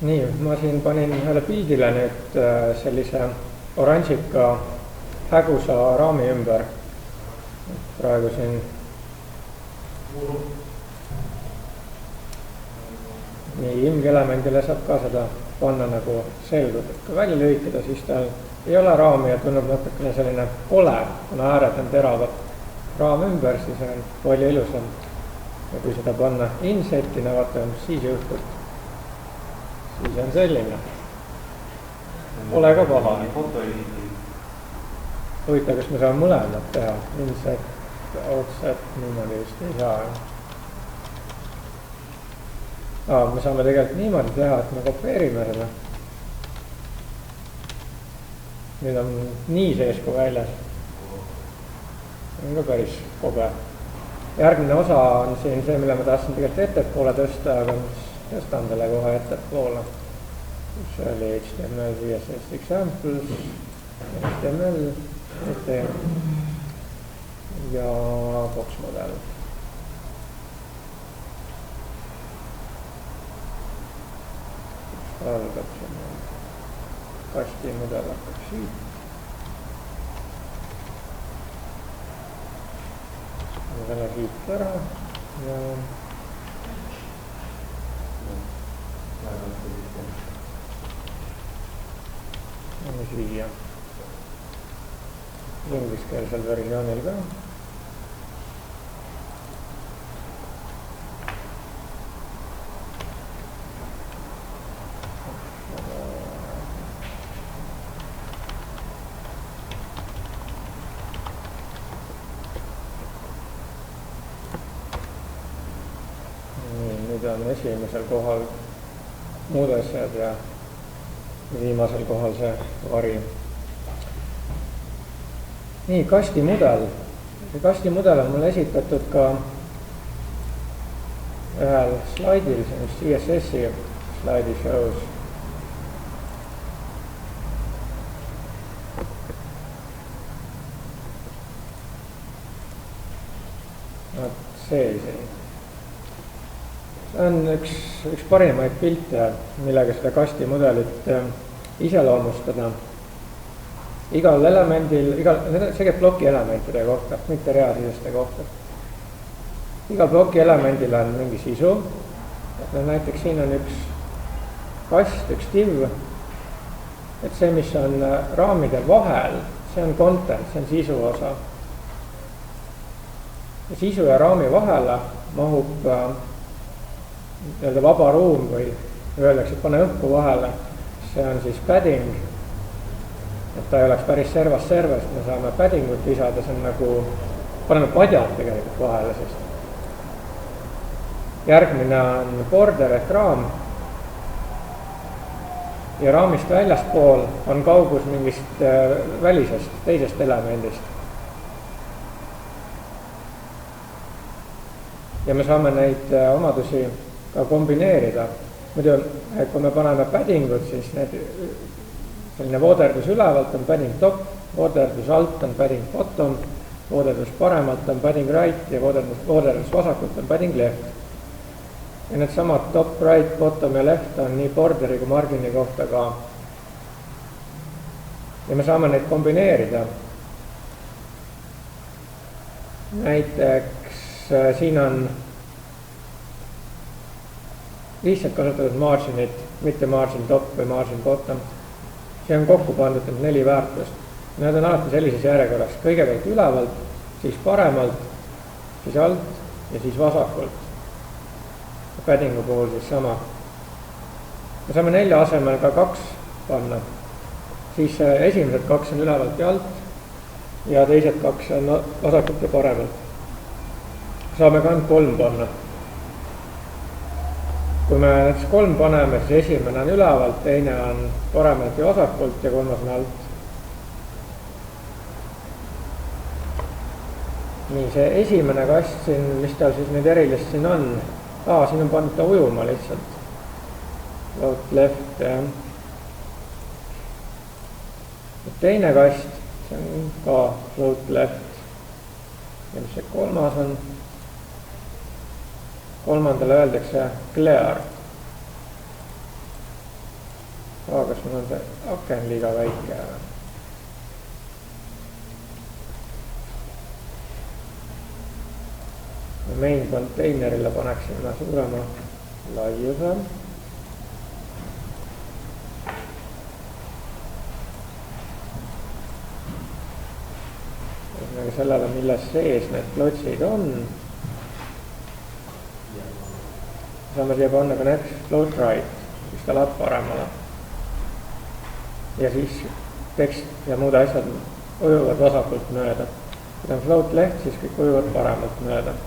nii, ma siin panin ühele pildile nüüd sellise oranžika hägusa raami ümber. Praegu siin nii imgelemendile saab ka seda panna nagu selgelt, et kui välja lülitada, siis tal ei ole raami ja tunneb natukene selline kole, kuna ääred on teravad. Raam ümber, siis on palju ilusam. Ja kui seda panna insetina, vaatame, mis siis juhtub. Siis on selline. Ole ka paha. Huvitav, kas me saame mõlemad teha? Inset, outset, niimoodi vist ei saa. Me saame tegelikult niimoodi teha, et me kopeerime seda. Nüüd on nii sees kui väljas. See on ka päris kobe. Järgmine osa on siin see, mille ma tahtsin tegelikult ettepoole tõsta, aga tõstan talle kohe ettepoole. See oli HTML, CSS examples, HTML, ja box model. Algab siin kasti mudel hakkab siit. Selle siit ära ja siia ingliskeelsel versioonil ka. Nüüd on esimesel kohal muudasjad ja viimasel kohal see vari. Nii, kasti mudel. See kasti mudel on mulle esitatud ka ühel slaidil, see on CSS-i slaidi shows. See siin. See on üks parimaid pilte, millega seda kasti mudelit iseloomustada. Igal elemendil, see käib ploki elementide kohta, mitte reasiseste kohta. Igal ploki elemendil on mingi sisu. Näiteks siin on üks kast, üks div. Et see, mis on raamide vahel, see on content, see on sisu osa. Ja sisu ja raami vahele mahub vaba ruum või öeldakse, et pane õhku vahele. See on siis padding, et ta ei oleks päris servast, me saame paddingut lisada, see on nagu, paneme padjad tegelikult vahele siis. Järgmine on border ehk raam ja raamist väljaspool on kaugus mingist välisest, teisest elemendist. Ja me saame neid omadusi ka kombineerida. Muidu, kui me paneme paddingut, siis selline vooderdus ülevalt on padding top, vooderdus alt on padding bottom, vooderdus paremalt on padding right ja vooderdus vasakult on padding left. Ja need samad top, right, bottom ja left on nii borderi kui margini kohta ka. Ja me saame neid kombineerida. Näiteks siin on lihtsalt kasutatud marginit, mitte margin top või margin bottom. See on kokku pandud 4 väärtust. Need on alati sellises järjekorras. Kõigepealt ülevalt, siis paremalt, siis alt ja siis vasakult. Paddingu puhul siis sama. Me saame 4 asemel ka 2 panna. Siis esimesed 2 on ülevalt ja alt ja teised 2 on vasakult ja paremalt. Saame ka 3 panna. Kui me näiteks 3 paneme, siis esimene on ülevalt, teine on paremalt ja vasakult ja 3 on alt. Nii, see esimene kast siin, mis tal siis nüüd erilist siin on? Siin on pandud ta ujuma lihtsalt. Load left, jah. Teine kast, see on ka load left. Ja mis see 3 on? Kolmandale öeldakse clear. kas mul on see aken liiga väike? Main konteinerile paneksin ma suurema laiuse. Sellele, milles sees need klotsid on. Saame siia panna ka näiteks float right, siis ta läheb paremale. Ja siis tekst ja muud asjad ujuvad vasakult mööda. Kui ta on float left, siis kõik ujuvad paremalt mööda.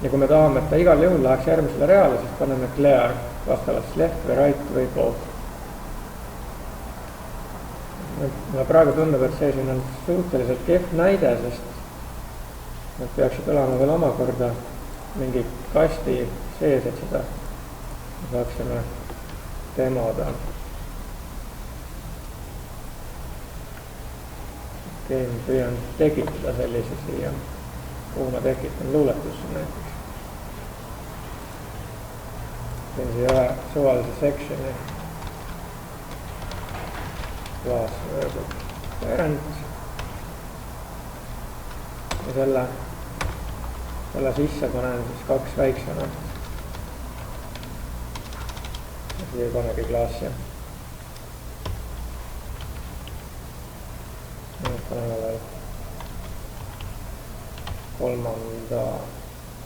Ja kui me tahame, et ta igal juhul läheks järgmisele reale, siis paneme clear vastavalt left või right või both. Mulle praegu tundub, et see siin on suhteliselt kehv näide, sest nad peaksid olema veel omakorda mingi kasti sees, et seda saaksime demoda. Okei, ma püüan tekitada sellise siia, kuhu ma tekitan luuletusse näiteks. Teen siia suvalise sectioni. Class verbal parent ja selle sisse panen siis 2 väiksemat ja siia ei panegi klassi. Nüüd paneme veel kolmanda,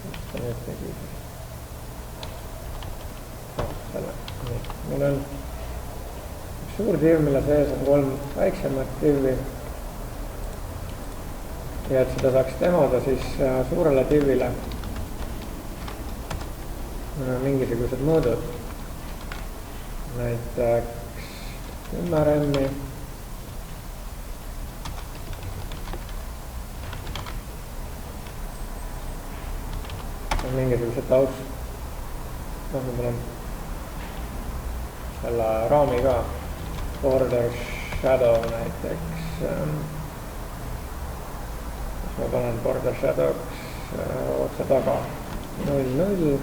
mis ta nüüd tegi selle. Meil on suur div, mille sees on 3 väiksemat divi. Ja et seda saaks demoda, siis suurele divile mingisugused mõõdud. Näiteks 10 remmi. Mingisugused taust. Ma panen selle raami ka. Border shadow näiteks, ma panen border shadow'ks otsa taga 0,0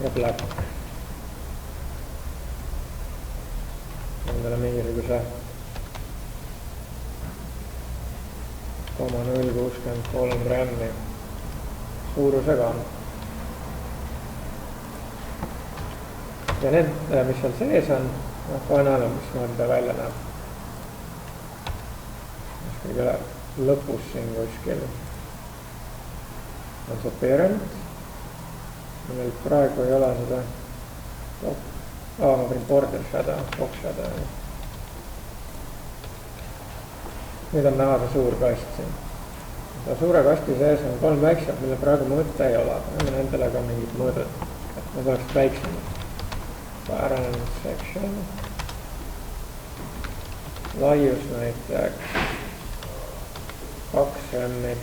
ja black. Endale mingisuguse 0,063 grammi suurusega on. Ja need, mis seal sees on, kohe näeme, mis ta välja näeb. Kõige lõpus siin kuskil on see parent. Meil praegu ei ole seda ma panin border shadow, box shadow. Nüüd on näha see suur kast siin. Suure kasti sees on 3 väiksemat, mille praegu mõõta ei ole. Näeme nendele ka mingid mõõdud, et need oleks väiksemad. Parent section, laius näiteks 2 remmi,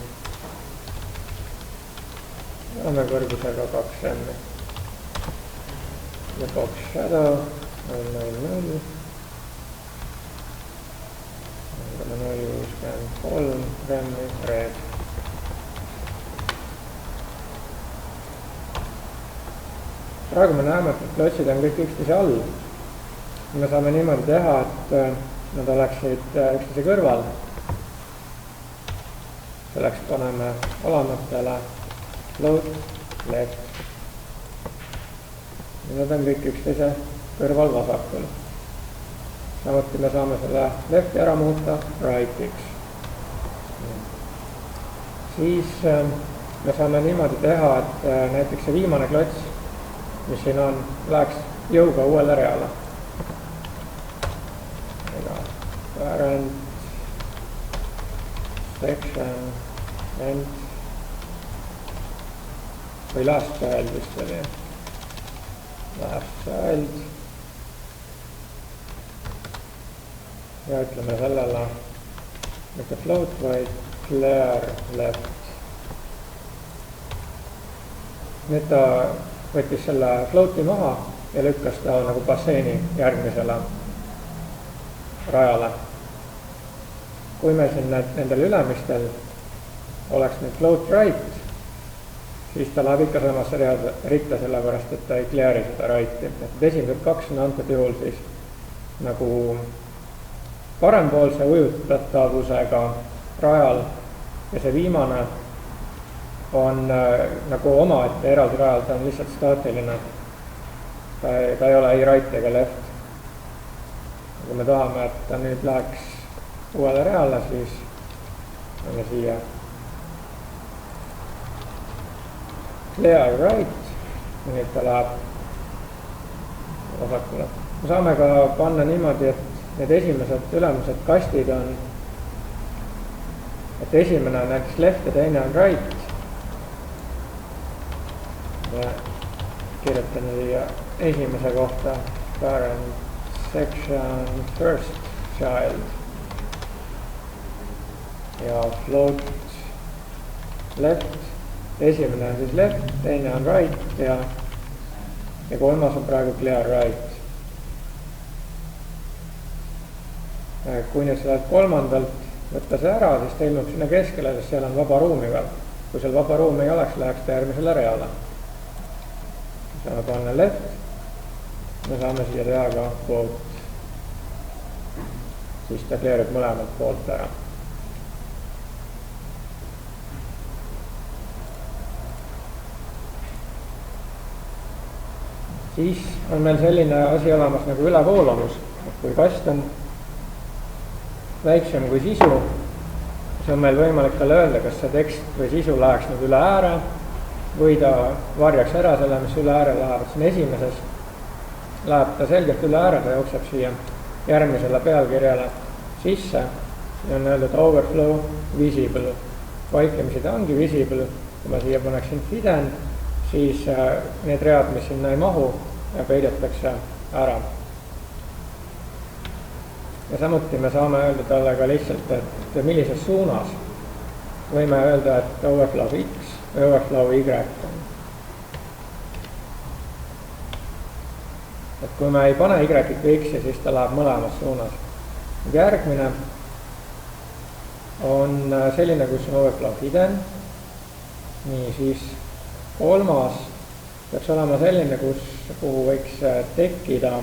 joome kõrgusega 2 remmi ja box shadow 0,0, 0,63 remmi red. Praegu me näeme, et klotsid on kõik üksteise all. Me saame niimoodi teha, et nad oleksid üksteise kõrval. Selleks paneme alamatele float left. Ja nad on kõik üksteise kõrval vasakul. Samuti me saame selle lefti ära muuta right'iks. Siis me saame niimoodi teha, et näiteks see viimane klots, mis siin on, läheks jõuga uuele reale. Parent, section, end või last child vist oli. Last child. Ja ütleme sellele, mitte float, vaid clear left. Nüüd ta võttis selle float'i maha ja lükkas ta nagu basseini järgmisele rajale. Kui me siin nendel ülemistel oleks nüüd float right, siis ta läheb ikka samasse ritta, sellepärast et ta ei clear'i seda write'i. Et esimesed kaks on antud juhul siis nagu parempoolse ujutatavusega rajal ja see viimane on nagu omaette eraldi rajal, ta on lihtsalt staatiline. Ta ei ole ei right ega left. Kui me tahame, et ta nüüd läheks uuele reale, siis võime siia clear right ja nüüd ta läheb vasakule. Me saame ka panna niimoodi, et need esimesed ülemused kastid on, et esimene on näiteks left ja teine on right. Ja kirjutan siia esimese kohta parent section first child ja float left, esimene on siis left, teine on right ja kolmas on praegu clear right. Kui nüüd sa lähed kolmandalt võtta see ära, siis ta ilmub sinna keskele, sest seal on vaba ruumi veel. Kui seal vaba ruumi ei oleks, läheks ta järgmisele reale. Saame panna left, me saame siia teha ka quote, siis ta clearib mõlemalt poolt ära. Siis on meil selline asi olemas nagu ülevoolamus, kui kast on väiksem kui sisu, siis on meil võimalik talle öelda, kas see tekst või sisu läheks nüüd üle ääre või ta varjaks ära selle, mis üle ääre läheb. Siin esimeses läheb ta selgelt üle ääre, ta jookseb siia järgmisele pealkirjale sisse ja on öeldud overflow visible. Vaikimisi ta ongi visible, kui ma siia paneksin hidden, siis need read, mis sinna ei mahu, peidetakse ära. Ja samuti me saame öelda talle ka lihtsalt, et millises suunas. Võime öelda, et overflow X või overflow Y. Et kui me ei pane Y-t või X-i, siis ta läheb mõlemas suunas. Järgmine on selline, kus on overflow hidden. Nii, siis kolmas peaks olema selline, kuhu võiks tekkida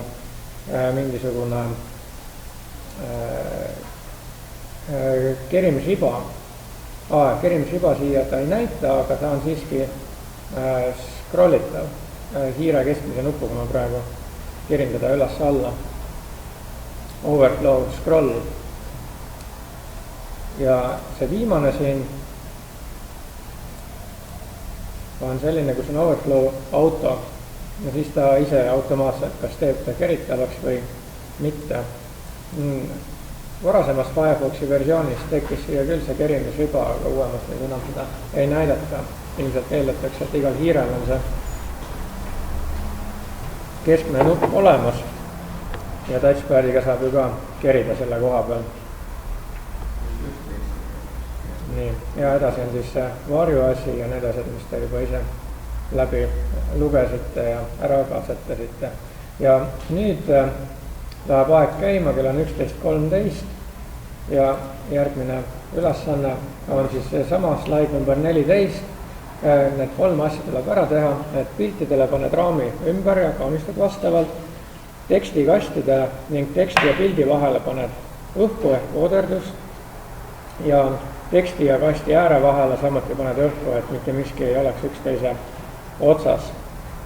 mingisugune kerimisriba. Kerimisriba siia ta ei näita, aga ta on siiski scrollitav. Hiire keskmise nupuga ma praegu kerin teda üles alla. Overflow scroll. Ja see viimane siin on selline, kus on overflow auto ja siis ta ise automaatselt kas teeb ta keritavaks või mitte. Varasemas Firefoxi versioonis tekkis siia küll see kerimisriba, aga uuemas nüüd enam seda ei näidata. Ilmselt eeldatakse, et igal hiirel on see keskmine nupp olemas ja touchpadiga saab ju ka kerida selle koha peal. Nii, ja edasi on siis see varjuasi ja need asjad, mis te juba ise läbi lugesite ja ära katsetasite. Ja nüüd läheb aeg käima, kell on 11.13 ja järgmine ülesanne on siis seesama slide number 14. Need 3 asja tuleb ära teha, et piltidele paned raami ümber ja kaamistad vastavalt, tekstikastide ning teksti ja pildi vahele paned õhku ehk vooderdust ja teksti ja kasti ääre vahele samuti paned õhku, et mitte miski ei oleks üksteise otsas.